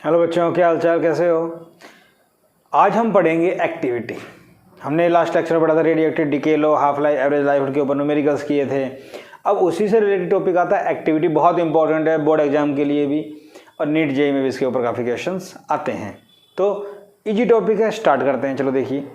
Hello बच्चों, क्या हालचाल, कैसे हो। आज हम पढ़ेंगे एक्टिविटी। हमने लास्ट लेक्चर में पढ़ा था रेडियो एक्टिव, डिके लो, हाफ लाइफ, एवरेज लाइफ के ऊपर न्यूमेरिकल्स किए थे। अब उसी से रिलेटेड टॉपिक आता है एक्टिविटी। बहुत इंपॉर्टेंट है बोर्ड एग्जाम के लिए भी, और नीट जेईई में भी इसके ऊपर काफ़ी क्वेश्चंस आते हैं। तो इजी टॉपिक है, स्टार्ट करते हैं। चलो देखिए,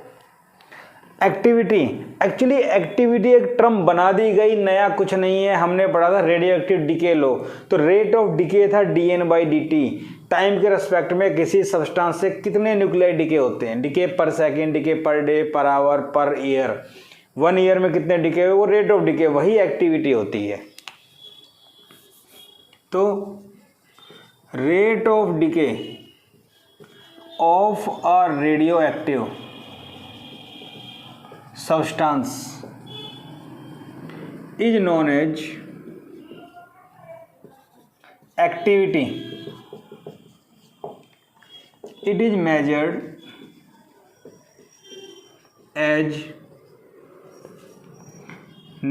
एक्टिविटी। एक्चुअली एक्टिविटी एक टर्म बना दी गई, नया कुछ नहीं है। हमने पढ़ा था रेडियो एक्टिव डिके लो, तो रेट ऑफ डिके था dN/dt। टाइम के रेस्पेक्ट में किसी सब्सटेंस से कितने न्यूक्लियाई डिके होते हैं, decay per second, decay per day, per hour, per year. 1 year में कितने डिके हुए, वो रेट ऑफ डिके, वही एक्टिविटी होती है। तो rate of decay of a radio active substance is known as activity. It is measured as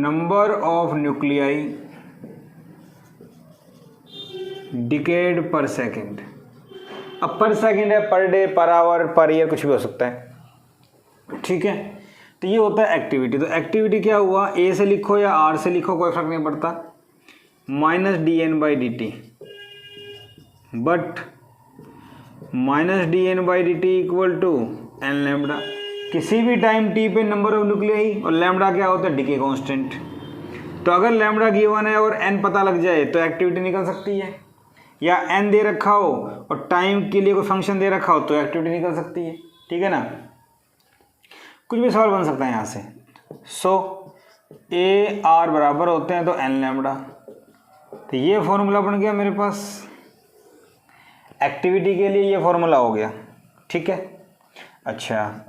number of nuclei decayed per second. अब पर सेकेंड है, per day, per hour, per year, कुछ भी हो सकता है। ठीक है, तो ये होता है एक्टिविटी। तो एक्टिविटी क्या हुआ, ए से लिखो या आर से लिखो, कोई फर्क नहीं पड़ता, -dN/dt। But -dN/dt equal to N lambda. किसी भी टाइम टी पे नंबर ऑफ न्यूक्लियाई, और लैम्बडा क्या होता है, डिके कांस्टेंट। तो अगर लैम्बडा गिवन है और एन पता लग जाए तो एक्टिविटी निकल सकती है, या एन दे रखा हो और टाइम के लिए कोई फंक्शन दे रखा हो तो एक्टिविटी निकल सकती है। ठीक है ना, कुछ भी सवाल बन सकता है यहाँ से। सो ए आर बराबर होते हैं तो एन लैम्बडा। तो ये फॉर्मूला बन गया मेरे पास एक्टिविटी के लिए, ये फॉर्मूला हो गया। ठीक है, अच्छा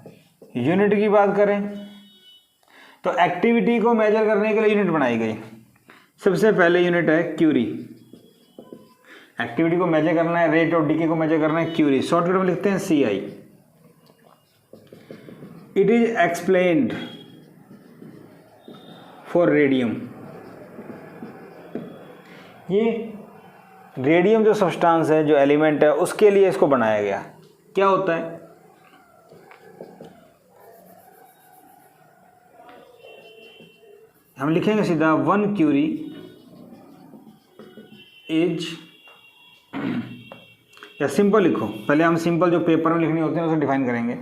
यूनिट की बात करें तो एक्टिविटी को मेजर करने के लिए यूनिट बनाई गई। सबसे पहले यूनिट है क्यूरी। एक्टिविटी को मेजर करना है, रेट ऑफ डिके को मेजर करना है, क्यूरी। शॉर्टकट में लिखते हैं CI। It is explained for radium. ये रेडियम जो सब्सटेंस है, जो एलिमेंट है, उसके लिए इसको बनाया गया। क्या होता है, हम लिखेंगे सीधा 1 क्यूरी इज, या सिंपल लिखो, पहले हम सिंपल जो पेपर में लिखनी होती है उसे डिफाइन करेंगे।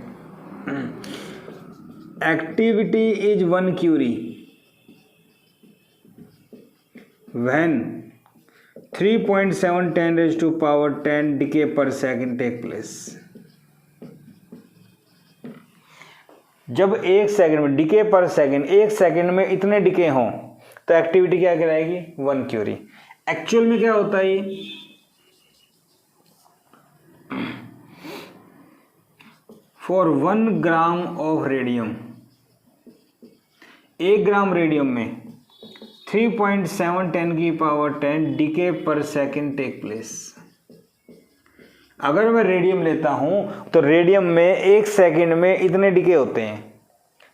Activity is 1 curie when 3.7 10⁻10 decay per second take place। जब 1 सेकंड में, डिके पर सेकंड, 1 सेकंड में इतने डिके हों तो एक्टिविटी क्या कहलाएगी, 1 क्यूरी। एक्चुअल में क्या होता है ये, for 1 gram of radium, 1 gram radium में 3.7 10⁻10 decay per second take place. अगर मैं रेडियम लेता हूं तो रेडियम में 1 सेकंड में इतने डिके होते हैं।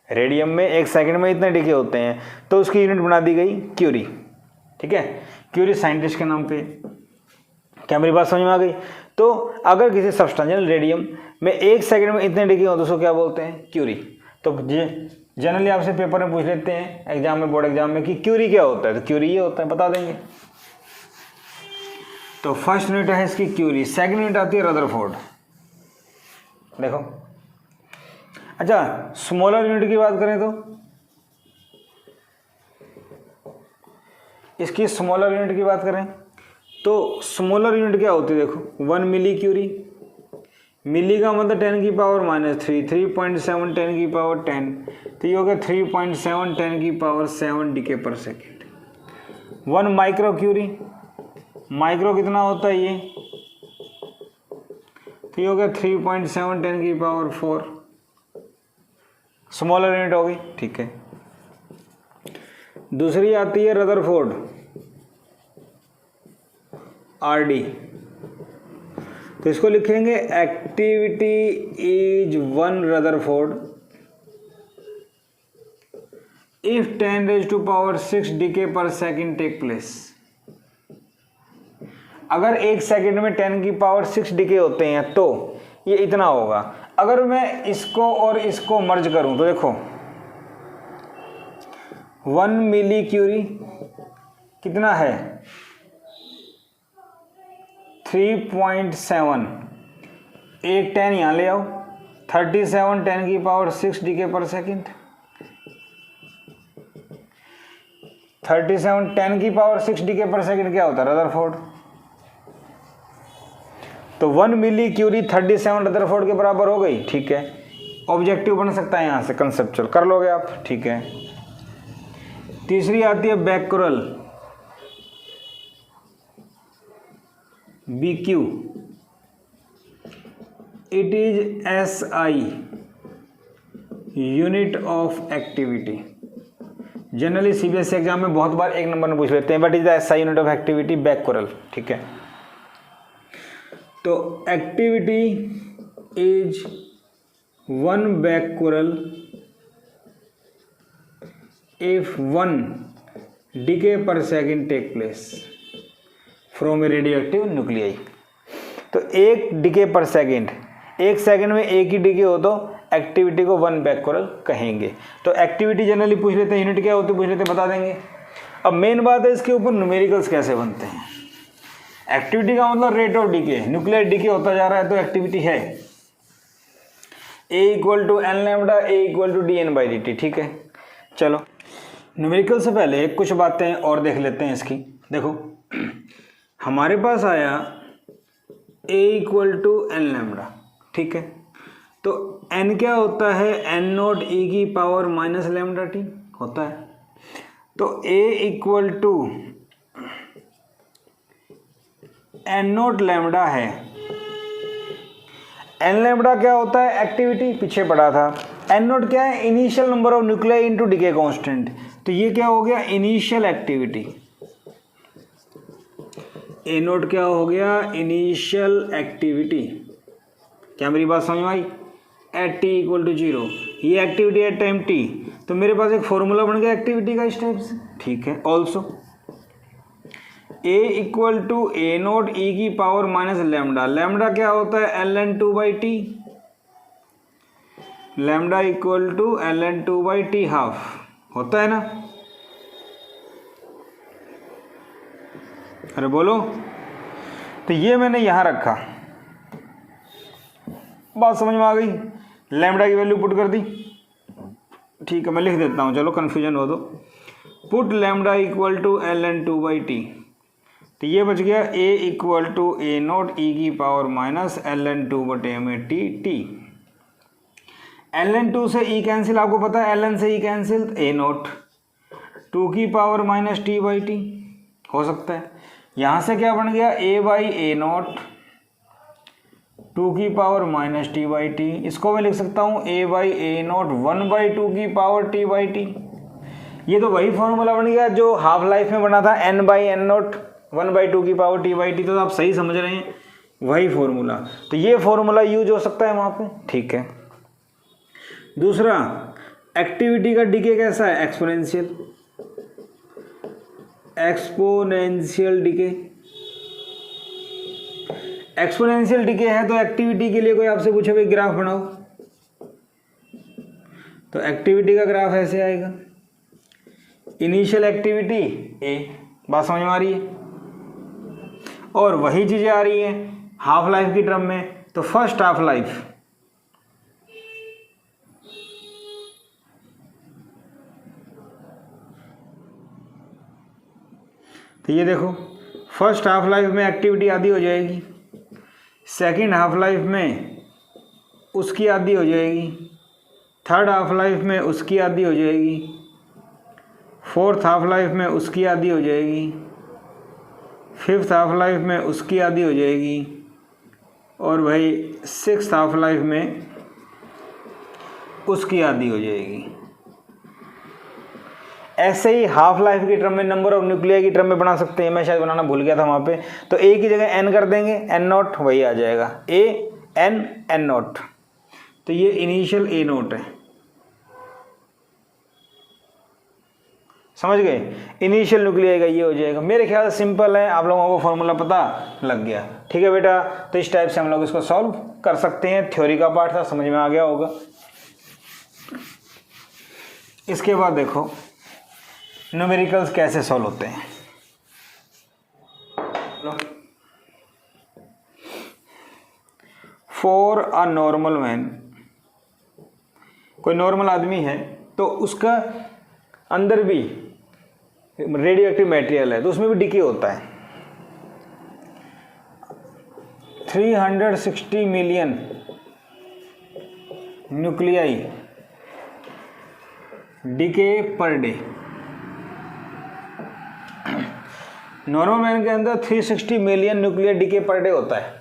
रेडियम में 1 सेकंड में इतने डिके होते हैं, तो उसकी यूनिट बना दी गई क्यूरी। ठीक है, क्यूरी साइंटिस्ट के नाम पे। क्या मेरी बात समझ में आ गई। तो अगर किसी सब्सटेंस रेडियम में 1 सेकंड में इतने डिके हो तो उसको क्या बोलते हैं, क्यूरी। तो जनरली आपसे पेपर में पूछ लेते हैं एग्जाम में, बोर्ड एग्जाम में, कि क्यूरी क्या होता है, तो क्यूरी ये होता है, बता देंगे। तो फर्स्ट यूनिट है इसकी क्यूरी। सेकंड यूनिट आती है रदरफोर्ड। देखो, अच्छा स्मॉलर यूनिट की बात करें तो इसकी स्मॉलर यूनिट की बात करें तो स्मॉलर यूनिट क्या होती है, देखो 1 मिली क्यूरी। मिली का मतलब 10⁻³ 3.7 10⁻10, तो ये हो गया 3.7 10⁻7 decay per second. 1 micro Curie, micro कितना होता है ये, तो ये हो गया 3.7 10⁻4, स्मॉलर यूनिट होगी। ठीक है, दूसरी आती है रदरफोर्ड, RD। तो इसको लिखेंगे activity is 1 Rutherford if 10⁻6 decay per second take place। अगर 1 सेकंड में 10 की पावर 6 डिके होते हैं तो ये इतना होगा। अगर मैं इसको और इसको मर्ज करूं तो देखो 1 मिली क्यूरी कितना है 3.7, एक 10 यहाँ ले आओ 37 10 की पावर 6 डीके पर सेकेंड, 37 10 की पावर 6 डीके पर सेकेंड क्या होता है रदरफोर्ड। तो 1 मिली क्यूरी 37 रदरफोर्ड के बराबर हो गई। ठीक है, ऑब्जेक्टिव बन सकता है यहाँ से कंसेप्चुअल कर लोगे आप। ठीक है, तीसरी आती है becquerel BQ, it is SI unit of activity. Generally CBSE exam में बहुत बार 1 नंबर में पूछ लेते हैं, but is the SI unit of activity becquerel. ठीक है, तो activity is 1 becquerel if 1 decay per second take place from a radioactive nuclei. तो 1 डिके पर सेकेंड, 1 सेकेंड में 1 ही डिके हो तो एक्टिविटी को 1 बैकरल कहेंगे। तो एक्टिविटी जनरली पूछ लेते हैं, यूनिट क्या होती है पूछ लेते हैं, बता देंगे। अब मेन बात है इसके ऊपर न्यूमेरिकल्स कैसे बनते हैं। एक्टिविटी का मतलब rate of decay, nuclear decay होता जा रहा है तो एक्टिविटी है A = n lambda, A = dN/dt। ठीक है, चलो न्यूमेरिकल से पहले कुछ बातें और देख लेते हैं इसकी। देखो हमारे पास आया A = n लैम्डा। ठीक है, तो n क्या होता है n0 e की पावर माइनस लैम्डा t होता है। तो A = n0 लैम्डा है। n लैम्डा क्या होता है एक्टिविटी, पीछे पढ़ा था। n0 क्या है initial number of nuclei into decay constant. तो ये क्या हो गया इनिशियल एक्टिविटी। A0 क्या हो गया इनिशियल एक्टिविटी। क्या मेरी बात समझ में आई। एट t = 0, ये एक्टिविटी एट टाइम t। तो मेरे पास एक फॉर्मूला बन गया एक्टिविटी का इस टाइप से। ठीक है, ऑल्सो A = A0 e की पावर माइनस लैम्डा। लैम्डा क्या होता है ln2/t, लैम्डा = ln2/t हाफ होता है ना। अरे बोलो, तो ये मैंने यहां रखा, बात समझ में आ गई। लैम्डा की वैल्यू पुट कर दी। ठीक है, मैं लिख देता हूं, चलो कन्फ्यूजन हो तो। Put lambda = ln2/t। तो ये बच गया A = A0 e की पावर माइनस ln2/t। ln2 से e कैंसिल, आपको पता है ln से e कैंसिल A0, 2 की पावर माइनस t/t हो सकता है। यहाँ से क्या बन गया A/A0 2 की पावर माइनस t/t। इसको मैं लिख सकता हूँ A/A0 1/2 की पावर t/t। ये तो वही फॉर्मूला बन गया जो हाफ लाइफ में बना था n/n0 1/2 की पावर t/t। तो आप सही समझ रहे हैं, वही फॉर्मूला। तो ये फॉर्मूला यूज हो सकता है वहाँ पे। ठीक है, दूसरा एक्टिविटी का डिके कैसा है exponential, exponential decay. Exponential decay है तो एक्टिविटी के लिए कोई आपसे पूछे भाई ग्राफ बनाओ, तो एक्टिविटी का ग्राफ ऐसे आएगा। इनिशियल एक्टिविटी A, बात समझ में आ रही है। और वही चीजें आ रही हैं हाफ लाइफ की टर्म में। तो फर्स्ट हाफ लाइफ तो ये देखो फर्स्ट हाफ लाइफ में एक्टिविटी आधी हो जाएगी, सेकंड हाफ लाइफ में उसकी आधी हो जाएगी, थर्ड हाफ लाइफ में उसकी आधी हो जाएगी, फोर्थ हाफ लाइफ में उसकी आधी हो जाएगी, फिफ्थ हाफ लाइफ में उसकी आधी हो जाएगी, और भाई सिक्स्थ हाफ लाइफ में उसकी आधी हो जाएगी। ऐसे ही हाफ लाइफ की टर्म में नंबर ऑफ न्यूक्लियाई की टर्म में बना सकते हैं। मैं शायद बनाना भूल गया था वहाँ पे। तो A की जगह n कर देंगे, n0 वही आ जाएगा A n n0। तो ये इनिशियल A0 है, समझ गए, इनिशियल न्यूक्लियाई का ये हो जाएगा। मेरे ख्याल से सिंपल है, आप लोगों को फॉर्मूला पता लग गया। ठीक है बेटा, तो इस टाइप से हम लोग इसको सॉल्व कर सकते हैं। थ्योरी का पार्ट था, समझ में आ गया होगा। इसके बाद देखो न्यूमेरिकल्स कैसे सॉल्व होते हैं। फॉर अ नॉर्मल मैन, कोई नॉर्मल आदमी है तो उसका अंदर भी रेडियो एक्टिव मटेरियल है, तो उसमें भी डिके होता है। 360 million nuclei decay per day. Normal man के अंदर 360 million nuclear decay per day होता है।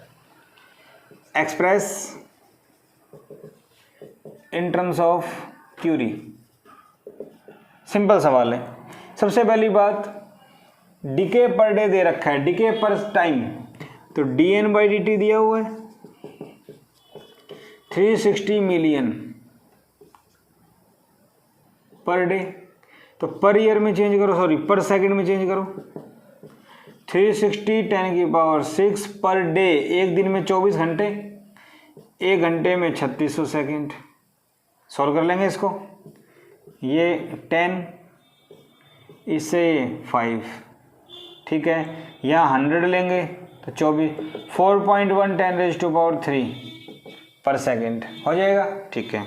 Express in terms of curie. Simple सवाल है। सबसे पहली बात, डिके पर डे दे रखा है, डिके पर टाइम, तो dN/dt दिया हुआ है 360 मिलियन पर डे, तो पर ईयर में चेंज करो, सॉरी पर सेकंड में चेंज करो। 360 10⁻6 पर डे, एक दिन में 24 घंटे, एक घंटे में 3600 सेकेंड। सॉल्व कर लेंगे इसको, ये 10, इससे 5, ठीक है। यहाँ 100 लेंगे तो 24, 4.1 10⁻³ पर सेकेंड हो जाएगा, ठीक है।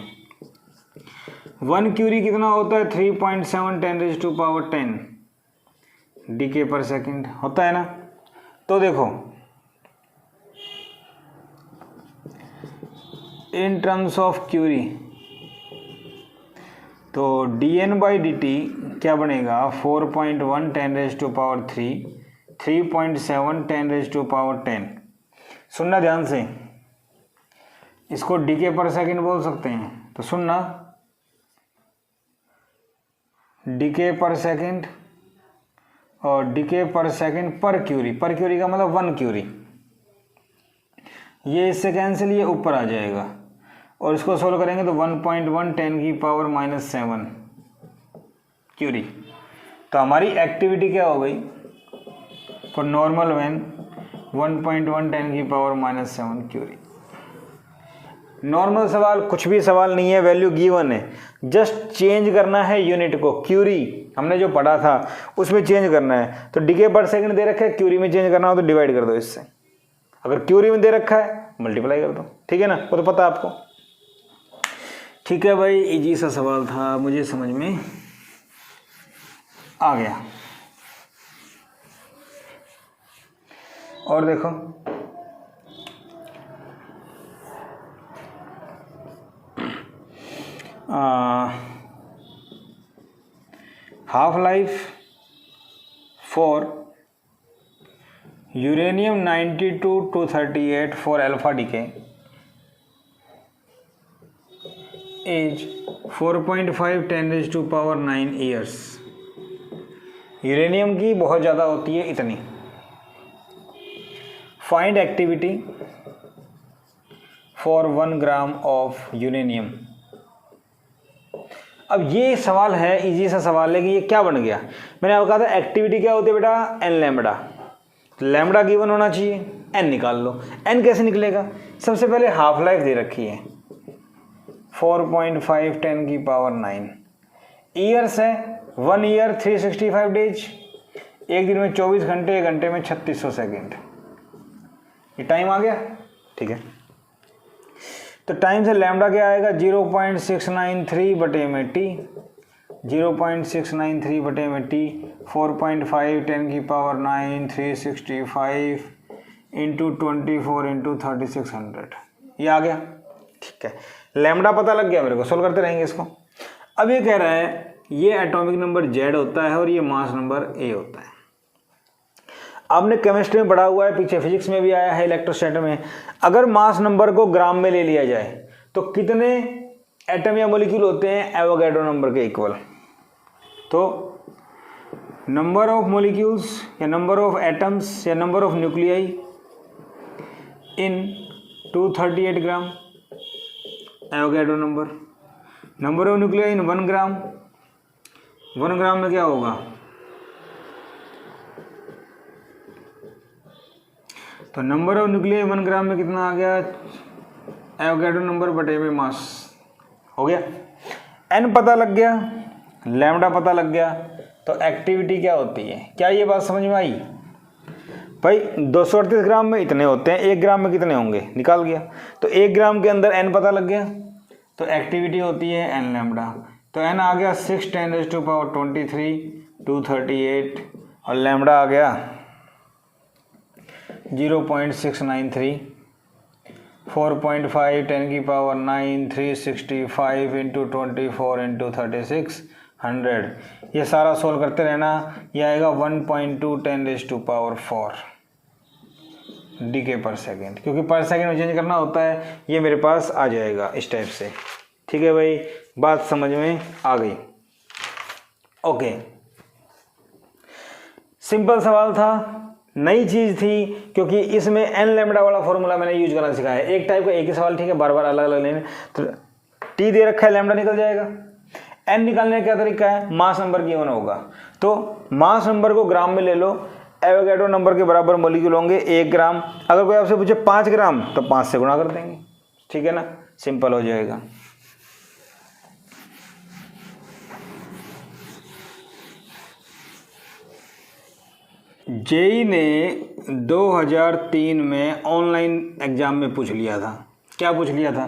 1 क्यूरी कितना होता है? 3.7 10⁻10 डीके पर सेकेंड होता है ना। तो देखो इन टर्म्स ऑफ क्यूरी, तो dN/dt क्या बनेगा? 4.1 10⁻3, 3.7 10⁻10। सुनना ध्यान से, इसको डीके पर सेकेंड बोल सकते हैं, तो सुनना, डीके पर सेकेंड और डीके पर सेकेंड पर क्यूरी। पर क्यूरी का मतलब 1 क्यूरी। ये इससे कैंसिल, ये ऊपर आ जाएगा, और इसको सोल्व करेंगे तो 1.1 10⁻7 क्यूरी। तो हमारी एक्टिविटी क्या हो गई? For normal man 1.1 10⁻7 curie. Normal सवाल कुछ भी सवाल नहीं है, वैल्यू गिवन है, जस्ट चेंज करना है यूनिट को। क्यूरी हमने जो पढ़ा था उसमें चेंज करना है, तो डीके पर सेकंड दे रखा है, क्यूरी में चेंज करना हो तो डिवाइड कर दो इससे। अगर क्यूरी में दे रखा है मल्टीप्लाई कर दो, ठीक है ना, वो तो पता है आपको। ठीक है भाई, इजी सा सवाल था, मुझे समझ में आ गया। और देखो half life for uranium 92-238 for alpha decay as 4.5 10⁻9 years. Uranium की बहुत ज़्यादा होती है इतनी। Find activity for 1 gram of uranium. अब ये सवाल है, इजी सा सवाल है कि ये क्या बन गया। मैंने आपको कहा था एक्टिविटी क्या होती है बेटा? n lambda. लैम्बडा गिवन होना चाहिए, n निकाल लो। n कैसे निकलेगा? सबसे पहले हाफ लाइफ दे रखी है 4.5 10⁻9 ईयर्स है। 1 ईयर 365 डेज, एक दिन में 24 घंटे, एक घंटे में 3600 सेकेंड। ये टाइम आ गया, ठीक है। तो टाइम से लैम्बडा क्या आएगा? 0.693 बटे में टी, 0.693 बटे में टी, 4.5 10⁻9 365 इंटू 24 इंटू 3600, ये आ गया, ठीक है। लैम्बडा पता लग गया मेरे को, सोल्व करते रहेंगे इसको। अब ये कह रहा है ये एटॉमिक नंबर Z होता है और ये मास नंबर A होता है। आपने केमिस्ट्री में पढ़ा हुआ है, पीछे फिजिक्स में भी आया है, इलेक्ट्रोस्टैटिक में। अगर मास नंबर को ग्राम में ले लिया जाए तो कितने एटम या मॉलिक्यूल होते हैं एवोगैड्रो नंबर के इक्वल? तो नंबर ऑफ मॉलिक्यूल्स या नंबर ऑफ एटम्स या number of nuclei in 238 gram Avogadro number, number of nuclei इन 1 ग्राम 1 ग्राम में क्या होगा, तो नंबर ऑफ न्यूक्लियाई 1 ग्राम में कितना आ गया, एवोगैड्रो नंबर बटे में मास हो गया। एन पता लग गया, लैम्डा पता लग गया, तो एक्टिविटी क्या होती है, क्या ये बात समझ में आई भाई। 238 ग्राम में इतने होते हैं, 1 ग्राम में कितने होंगे, निकाल गया। तो 1 ग्राम के अंदर एन पता लग गया, तो एक्टिविटी होती है एन लैम्डा। तो एन आ गया 6 × 10⁻23 238 और लैम्डा आ गया 0.693 4.5 10⁻9 365 × 24 × 36 100। ये सारा सोल्व करते रहना, ये आएगा 1.2 10⁴ डीके पर सेकेंड, क्योंकि पर सेकेंड में चेंज करना होता है, ये मेरे पास आ जाएगा इस टाइप से। ठीक है भाई, बात समझ में आ गई। ओके, सिंपल सवाल था, नई चीज थी, क्योंकि इसमें एन लैम्डा वाला फॉर्मूला मैंने यूज करना सिखाया है। एक टाइप का एक ही सवाल, ठीक है, बार बार अलग अलग लेने। तो टी दे रखा है, लैम्डा निकल जाएगा। एन निकालने का क्या तरीका है, मास नंबर गिवन होगा, तो मास नंबर को ग्राम में ले लो, एवोगैड्रो नंबर के बराबर मॉलिक्यूल होंगे 1 ग्राम। अगर कोई आपसे पूछे 5 ग्राम तो 5 से गुणा कर देंगे, ठीक है ना, सिंपल हो जाएगा। जेई ने 2003 में ऑनलाइन एग्जाम में पूछ लिया था, क्या पूछ लिया था,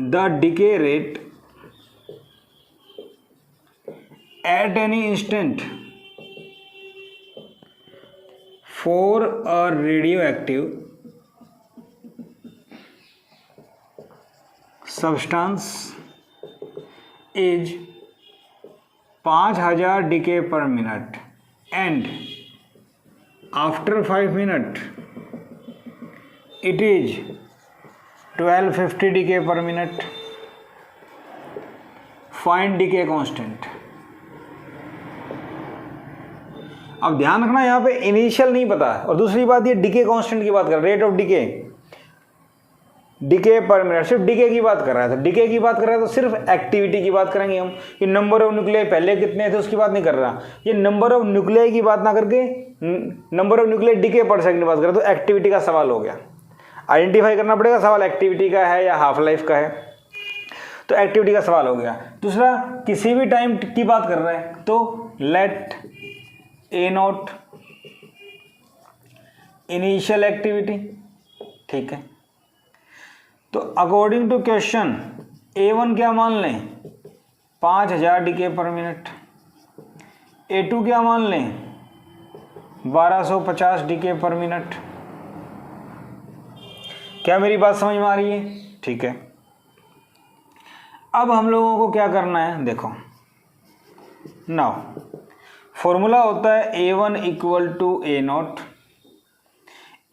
the decay rate at any instant for a radioactive substance is 5000 decay पर minute and after 5 minutes it is 1250 decay per minute. Find decay constant. अब ध्यान रखना, यहाँ पे इनिशियल नहीं पता, और दूसरी बात ये डिके कांस्टेंट की बात कर, रेट ऑफ डिके, डिके पर मिनट, सिर्फ डिके की बात कर रहा है। तो डिके की बात कर रहा है तो सिर्फ एक्टिविटी की बात करेंगे हम। ये नंबर ऑफ न्यूक्लियाई पहले कितने थे उसकी बात नहीं कर रहा, ये नंबर ऑफ न्यूक्लियाई की बात ना करके नंबर ऑफ न्यूक्लियाई डिके पर सेकंड की बात कर रहा है। तो एक्टिविटी का सवाल हो गया, आइडेंटिफाई करना पड़ेगा सवाल एक्टिविटी का है या हाफ लाइफ का है, तो एक्टिविटी का सवाल हो गया। दूसरा, किसी भी टाइम की बात कर रहा है तो let A naught initial activity, ठीक है। तो अकॉर्डिंग टू क्वेश्चन A1 क्या मान लें, 5000 डिके पर मिनट, A2 क्या मान लें, 1250 डिके पर मिनट। क्या मेरी बात समझ में आ रही है, ठीक है। अब हम लोगों को क्या करना है, देखो नाउ फॉर्मूला होता है A1 = A0,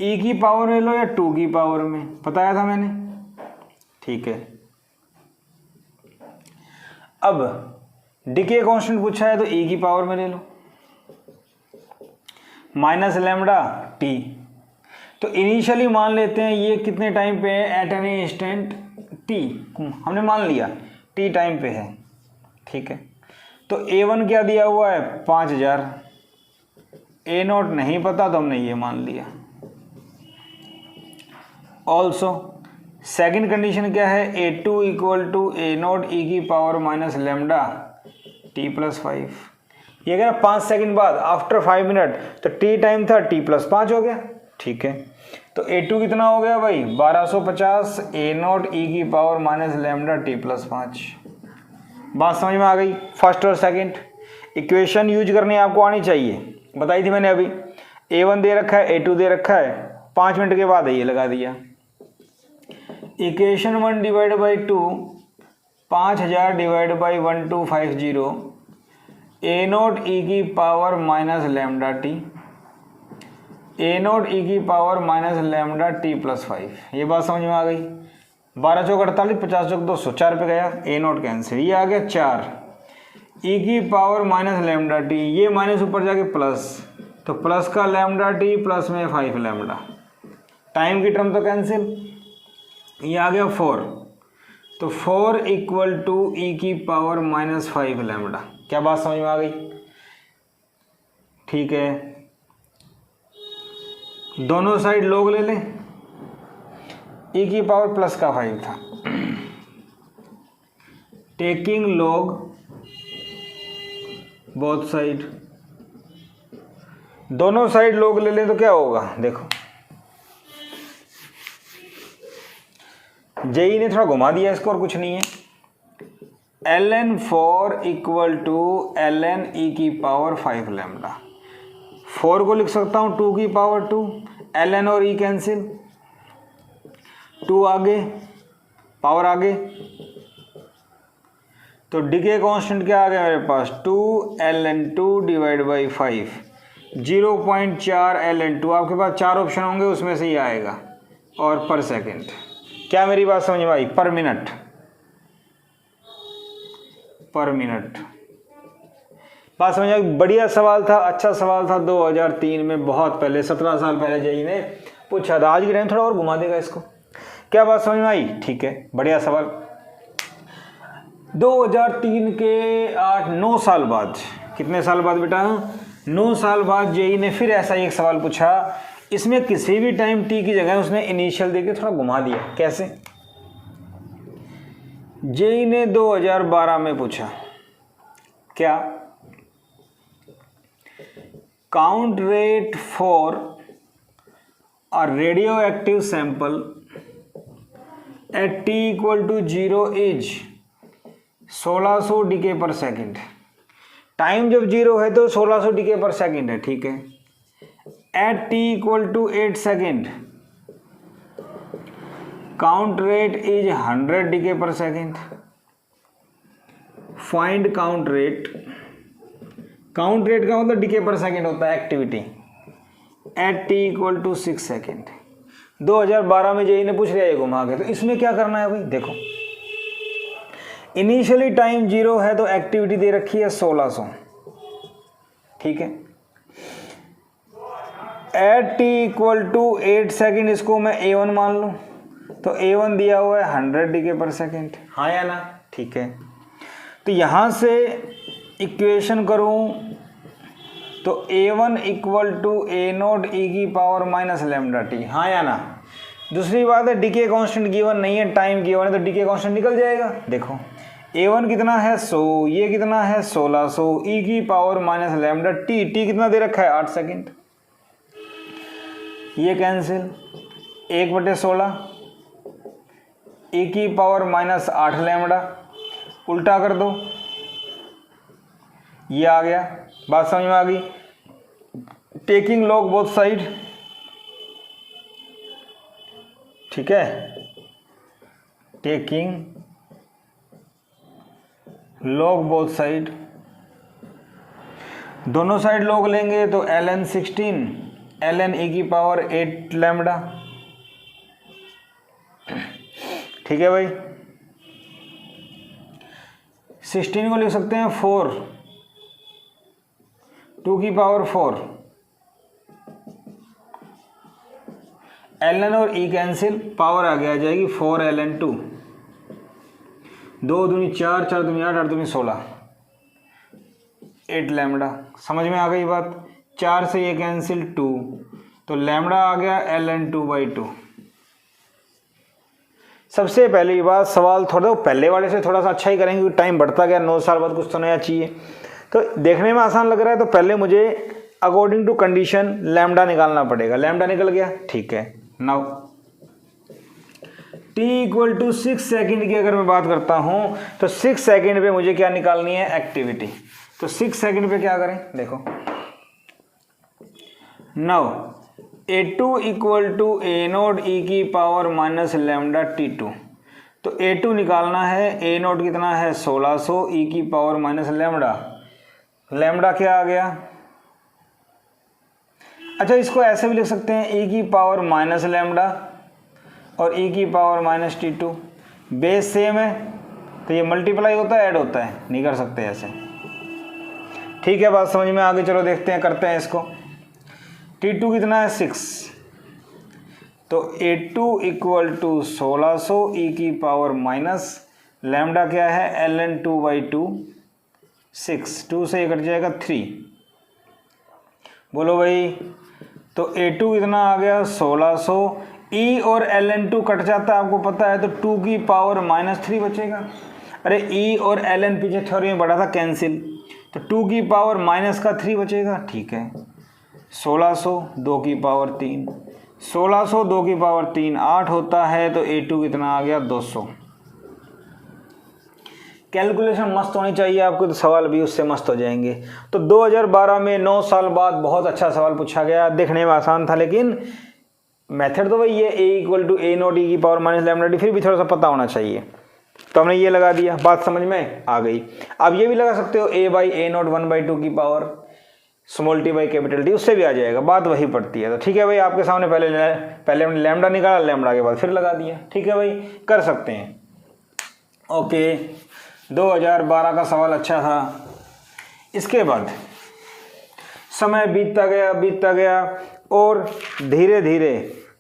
E की पावर में लो या 2 की पावर में, बताया था मैंने, ठीक है। अब डिके कांस्टेंट पूछा है तो E की पावर में ले लो, माइनस लैम्डा टी। तो इनिशियली मान लेते हैं ये कितने टाइम पे है, एट एनी इंस्टेंट टी, हमने मान लिया टी टाइम पे है, ठीक है। तो A1 क्या दिया हुआ है, 5000, A0 नहीं पता तो हमने ये मान लिया। ऑल्सो सेकेंड कंडीशन क्या है, A2 = A0 E की power minus lambda T plus 5। ये कह रहा 5 सेकंड बाद, आफ्टर 5 मिनट, तो टी टाइम था, टी प्लस 5 हो गया, ठीक है। तो A2 कितना हो गया भाई, 1250 A0 E की power minus lambda T plus 5। बात समझ में आ गई, फर्स्ट और सेकंड इक्वेशन यूज करनी आपको आनी चाहिए, बताई थी मैंने अभी। A1 दे रखा है, A2 दे रखा है, 5 मिनट के बाद है ये लगा दिया। इक्वेशन 1 / 2 5000 / 1250 A0 E की power minus lambda T, A0 E की power minus lambda T plus 5। ये बात समझ में आ गई। 12 चौक 48, 50 चौक 200, 4 पे गया, A0 कैंसिल, ये आ गया 4 E की पावर माइनस लैम्डा टी, ये माइनस ऊपर जाके प्लस, तो प्लस का लैम्डा टी प्लस में 5 लैम्डा, टाइम की टर्म तो कैंसिल, ये आ गया 4, तो 4 = E की पावर माइनस 5 लैम्डा। क्या बात समझ में आ गई? ठीक है, दोनों साइड log ले लें, e की पावर प्लस का 5 था, टेकिंग log बोथ साइड, दोनों साइड log ले लें तो क्या होगा देखो, जेई ने थोड़ा घुमा दिया इसको और कुछ नहीं है, ln 4 equal to ln e की पावर 5 लैम्डा। 4 को लिख सकता हूँ 2 की पावर 2, ln और e कैंसिल, 2 आगे, पावर आगे, तो डीके कांस्टेंट क्या आ गया मेरे पास 2 ln 2 डिवाइड बाई 5, 0.4 ln 2। आपके पास 4 ऑप्शन होंगे, उसमें से ही आएगा, और पर सेकेंड। क्या मेरी बात समझ में आई? पर मिनट, पर मिनट। बात समझ आई? बढ़िया सवाल था, अच्छा सवाल था। 2003 में, बहुत पहले, 17 साल पहले जेई ने पूछा था। आज के टाइम थोड़ा और घुमा देगा इसको। क्या बात समझ में आई? ठीक है, बढ़िया सवाल। 2003 के 8-9 साल बाद, कितने साल बाद बेटा? 9 साल बाद जेई ने फिर ऐसा ही एक सवाल पूछा। इसमें किसी भी टाइम टी की जगह उसने इनिशियल देके थोड़ा घुमा दिया। कैसे? जेई ने 2012 में पूछा, क्या count rate for a radioactive sample at T equal to 0 is 1600 decay per second. Time जब 0 है तो 1600 डीके पर सेकेंड है, ठीक है। At T equal to 8 second count rate is 100 decay per second. Find count rate. Count rate का मतलब decay per second होता है activity. At T equal to 6 second. 2012 में जेई ने पूछ लिया ये घुमा के। तो इसमें क्या करना है भाई? देखो, इनिशियली टाइम 0 है तो एक्टिविटी दे रखी है 1600, ठीक है। At T equal to 8 second, इसको मैं A1 मान लूँ, तो A1 दिया हुआ है 100 डीके पर सेकेंड, हाँ या ना? ठीक है। तो यहाँ से इक्वेशन करूँ तो A1 equal to A0 e की पावर माइनस लैम्डा टी, हाँ या ना? दूसरी बात है, डीके कांस्टेंट गिवन नहीं है, टाइम गिवन है, तो डीके कांस्टेंट निकल जाएगा। देखो, A1 कितना है 100, ये कितना है 1600, e की power minus lambda T, T कितना दे रखा है 8 सेकेंड, ये कैंसिल, 1/16, e की पावर माइनस 8 लैम्डा, उल्टा कर दो, ये आ गया। बात समझ में आ गई? टेकिंग लॉग बोथ साइड, ठीक है। टेकिंग लॉग बोथ साइड, दोनों साइड लॉग लेंगे तो ln 16 ln e की पावर 8 लैम्डा, ठीक है भाई। 16 को लिख सकते हैं 4, 2 की पावर 4, ln और e कैंसिल, पावर आगे आ जाएगी 4 ln 2, 2 दूनी 4, 4 दूनी 8, 8 दूनी 16, 8 लैम्डा। समझ में आ गई बात? 4 से ये कैंसिल 2, तो लैम्डा आ गया ln 2/2। सबसे पहली बात, सवाल थोड़ा पहले वाले से थोड़ा सा अच्छा ही करेंगे क्योंकि टाइम बढ़ता गया, 9 साल बाद कुछ तो नया चाहिए। तो देखने में आसान लग रहा है, तो पहले मुझे अकॉर्डिंग टू कंडीशन लैम्डा निकालना पड़ेगा। लैम्डा निकल गया, ठीक है। Now t equal to 6 second की अगर मैं बात करता हूं तो 6 सेकेंड पे मुझे क्या निकालनी है? एक्टिविटी। तो 6 सेकेंड पे क्या करें? देखो, now A2 equal to A0 e की पावर माइनस लैम्डा T2। तो A2 निकालना है, A0 कितना है 1600, e की पावर माइनस लैम्डा, लैम्डा क्या आ गया? अच्छा, इसको ऐसे भी लिख सकते हैं, e की पावर माइनस लैम्डा और e की power minus T2। Base same है तो ये मल्टीप्लाई होता है, ऐड होता है, नहीं कर सकते ऐसे, ठीक है। बात समझ में आ गई? चलो देखते हैं, करते हैं इसको। T2 कितना है 6, तो A2 इक्वल टू 1600 e की पावर माइनस लैम्डा क्या है ln 2/2, 6, 2 से ये कट जाएगा 3, बोलो भाई। तो A2 कितना आ गया 1600, E और ln2 कट जाता है आपको पता है, तो 2 की पावर -3 बचेगा। अरे E और ln पीछे थ्योरी में बढ़ा था कैंसिल, तो 2 की पावर -3 बचेगा, ठीक है। 1600 2 की पावर 3, 1600 2 की पावर 3 8 होता है, तो A2 कितना आ गया 200। कैलकुलेशन मस्त होनी चाहिए आपको, तो सवाल भी उससे मस्त हो जाएंगे। तो 2012 में 9 साल बाद बहुत अच्छा सवाल पूछा गया, देखने में आसान था लेकिन मेथड तो वही है, A = A0 e की पावर -λ, फिर भी थोड़ा सा पता होना चाहिए। तो हमने ये लगा दिया, बात समझ में आ गई। आप ये भी लगा सकते हो A/A0 1/2 की पावर t/T, उससे भी आ जाएगा, बात वही पड़ती है। तो ठीक है भाई, आपके सामने पहले हमने लैम्डा निकाला, लैम्डा के बाद फिर लगा दिया, ठीक है भाई, कर सकते हैं। ओके, 2012 का सवाल अच्छा था। इसके बाद समय बीतता गया और धीरे धीरे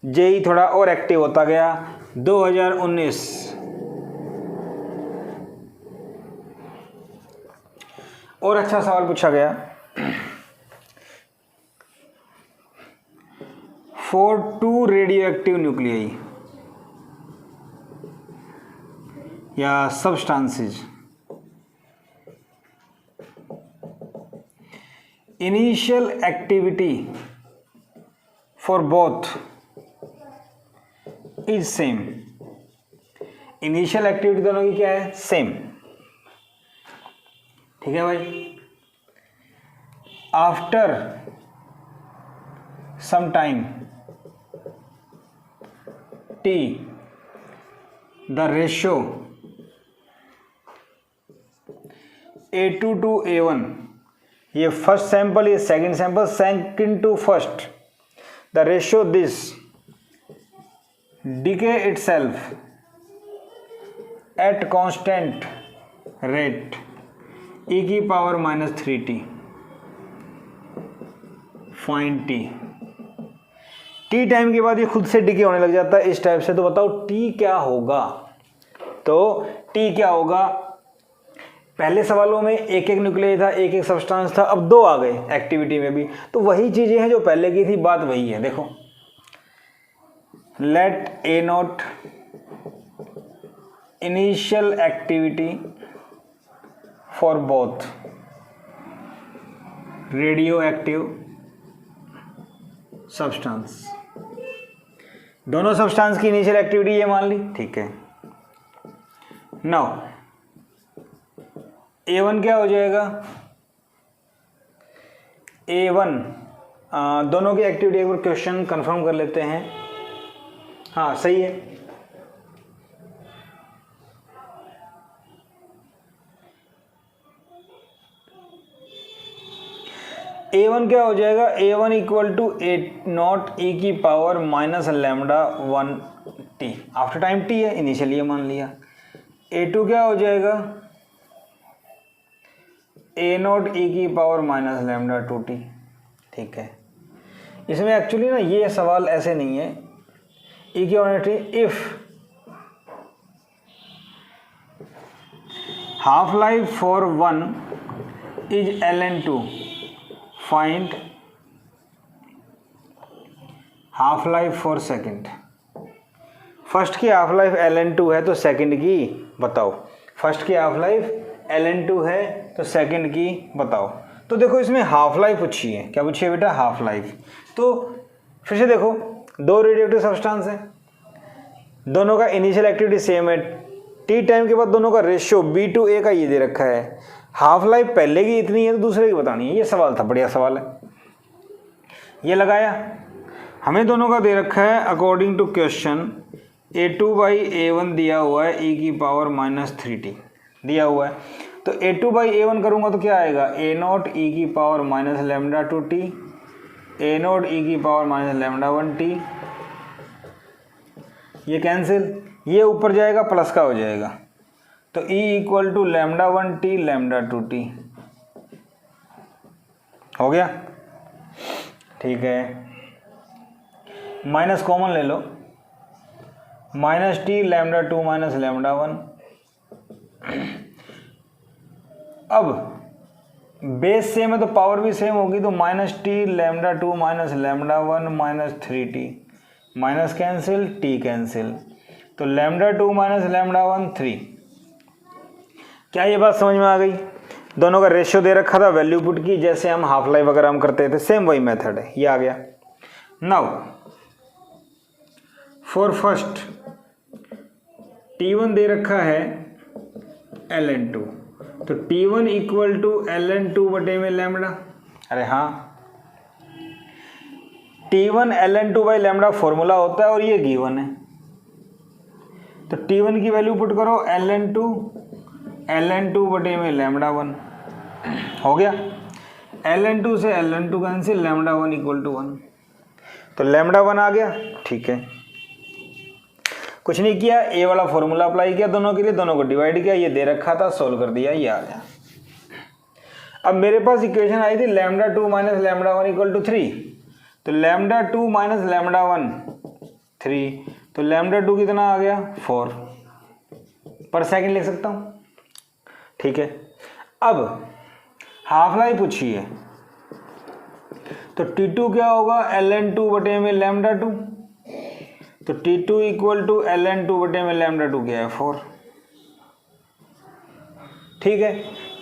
जेई थोड़ा और एक्टिव होता गया। 2019 और अच्छा सवाल पूछा गया। फॉर 2 रेडियो एक्टिव न्यूक्लियाई या substances, initial activity for both is same. Initial activity दोनों की क्या है, सेम, ठीक है भाई। After some time T, the ratio A2 to A1, ये फर्स्ट सैंपल, ये second sample, second to first, the ratio this decay itself at constant rate e की power -3t, find t। T time के बाद ये खुद से decay होने लग जाता है इस टाइप से, तो बताओ टी क्या होगा। तो टी क्या होगा, पहले सवालों में एक एक न्यूक्लियाई था, एक एक सब्सटेंस था, अब 2 आ गए एक्टिविटी में भी, तो वही चीजें हैं जो पहले की थी, बात वही है। देखो, let A0 initial activity for both radioactive substance, दोनों सब्सटेंस की इनिशियल एक्टिविटी ये मान ली, ठीक है। नाउ A1 क्या हो जाएगा, A1 दोनों की एक्टिविटी, एक बार क्वेश्चन कंफर्म कर लेते हैं। हाँ सही है, A1 क्या हो जाएगा, A1 = A0 e की power -λ1t, after time t है, इनिशियली ये मान लिया। A2 क्या हो जाएगा, A0 e की पावर -λ2t, ठीक है। इसमें एक्चुअली ना ये सवाल ऐसे नहीं है, e की power if half life for 1 is ln2, find half life for second. First की हाफ लाइफ ln2 है तो सेकंड की बताओ, फर्स्ट की हाफ लाइफ ln2 है तो सेकंड की बताओ। तो देखो इसमें हाफ लाइफ पूछी है, क्या पूछी है बेटा, हाफ लाइफ। तो फिर से देखो, 2 रेडियोएक्टिव सब्सटेंस है, दोनों का इनिशियल एक्टिविटी सेम है, टी टाइम के बाद दोनों का रेशियो B/A का ये दे रखा है, हाफ लाइफ पहले की इतनी है तो दूसरे की बतानी है। ये सवाल था, बढ़िया सवाल है, ये लगाया। हमें दोनों का दे रखा है अकॉर्डिंग टू क्वेश्चन A2/A1 दिया हुआ है e की पावर -3t दिया हुआ है, तो A2/A1 करूंगा तो क्या आएगा, A0 e की पावर -λ2t, A0 e की पावर -λ1t, ये कैंसिल, ये ऊपर जाएगा प्लस का हो जाएगा, तो E = λ1t λ2t हो गया, ठीक है। माइनस कॉमन ले लो, -t λ2 -λ1। अब बेस सेम है तो पावर भी सेम होगी, तो -t λ2 minus λ1 minus 3t, minus cancel t cancel, तो λ2 माइनस λ1 3। क्या ये बात समझ में आ गई? दोनों का रेशियो दे रखा था वैल्यू पुट की, जैसे हम हाफ लाइफ वगैरह हम करते थे, सेम वही मेथड है, ये आ गया। नाउ फॉर फर्स्ट T1 दे रखा है ln2, तो T1 इक्वल टू ln2 बटे में लैम्बडा। अरे हाँ, T1 ln2 by lambda formula होता है और ये गिवन है, तो T1 की वैल्यू पुट करो ln2 बटे में λ1 हो गया। ln2 से ln2 कैंसिल, λ1 इक्वल टू 1, तो λ1 आ गया। ठीक है, कुछ नहीं किया, ए वाला फॉर्मूला अप्लाई किया दोनों के लिए, दोनों को डिवाइड किया, ये दे रखा था, सोल्व कर दिया, ये आ गया। अब मेरे पास इक्वेशन आई थी λ2 माइनस λ1 इक्वल टू 3, तो λ2 माइनस λ1 3, तो λ2 कितना आ गया 4 पर सेकंड लिख सकता हूँ। ठीक है, अब हाफ लाइफ पूछिए, तो T2 क्या होगा ln2 बटे में λ2, तो T2 इक्वल टू ln2 बटे में λ2 क्या है 4। ठीक है,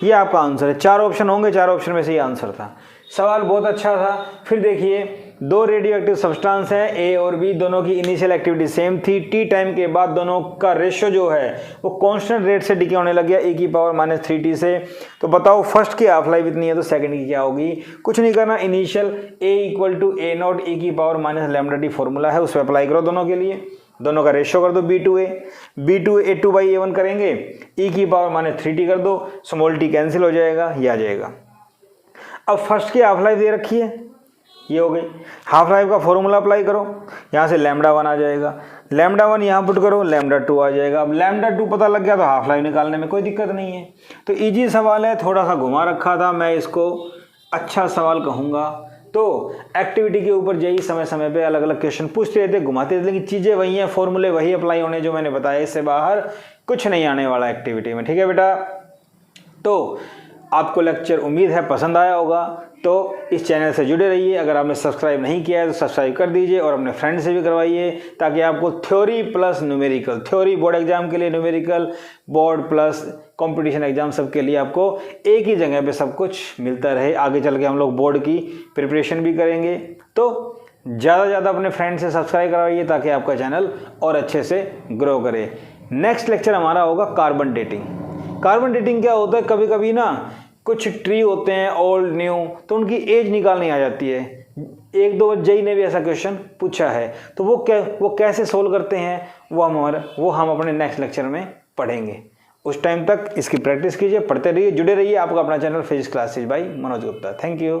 ये आपका आंसर है। 4 ऑप्शन होंगे, 4 ऑप्शन में से ये आंसर था। सवाल बहुत अच्छा था। फिर देखिए, 2 रेडियो एक्टिव सब्सटेंस हैं ए और बी, दोनों की इनिशियल एक्टिविटी सेम थी। टी टाइम के बाद दोनों का रेशियो जो है वो कांस्टेंट रेट से डिके होने लग गया e की पावर -3t से। तो बताओ फर्स्ट की हाफ लाइफ इतनी है तो सेकंड की क्या होगी? कुछ नहीं करना, initial a equal to a naught e की पावर -λt फॉर्मूला है, उस पर अप्लाई करो दोनों के लिए। दोनों का रेशियो कर दो b2a a2 बाई a1 करेंगे, e की पावर -3t कर दो, स्मॉल t कैंसिल हो जाएगा, ये आ जाएगा। अब फर्स्ट की हाफ लाइफ दे रखी है, ये हो गई। हाफ लाइफ का फॉर्मूला अप्लाई करो, यहाँ से λ1 आ जाएगा, λ1 यहाँ पुट करो, λ2 आ जाएगा। अब λ2 पता लग गया तो हाफ लाइफ निकालने में कोई दिक्कत नहीं है। तो इजी सवाल है, थोड़ा सा घुमा रखा था, मैं इसको अच्छा सवाल कहूँगा। तो एक्टिविटी के ऊपर यही समय समय पे अलग अलग क्वेश्चन पूछते रहते, घुमाते रहते, लेकिन चीज़ें वही हैं, फॉर्मूले वही अप्लाई होने जो मैंने बताया, इससे बाहर कुछ नहीं आने वाला एक्टिविटी में। ठीक है बेटा, तो आपको लेक्चर उम्मीद है पसंद आया होगा, तो इस चैनल से जुड़े रहिए। अगर आपने सब्सक्राइब नहीं किया है तो सब्सक्राइब कर दीजिए और अपने फ्रेंड से भी करवाइए, ताकि आपको theory plus numerical, theory board exam के लिए, numerical board plus competition exam सब के लिए आपको एक ही जगह पे सब कुछ मिलता रहे। आगे चल के हम लोग बोर्ड की प्रिपरेशन भी करेंगे, तो ज़्यादा से ज़्यादा अपने फ्रेंड से सब्सक्राइब करवाइए ताकि आपका चैनल और अच्छे से ग्रो करे। नेक्स्ट लेक्चर हमारा होगा कार्बन डेटिंग। कार्बन डेटिंग क्या होता है, कभी कभी ना कुछ ट्री होते हैं ओल्ड न्यू, तो उनकी एज निकालनी आ जाती है। 1-2 बार जेई ने भी ऐसा क्वेश्चन पूछा है, तो वो कैसे सोल्व करते हैं वो हम अपने नेक्स्ट लेक्चर में पढ़ेंगे। उस टाइम तक इसकी प्रैक्टिस कीजिए, पढ़ते रहिए, जुड़े रहिए। आपका अपना channel physics classes by Manoj Gupta. Thank you.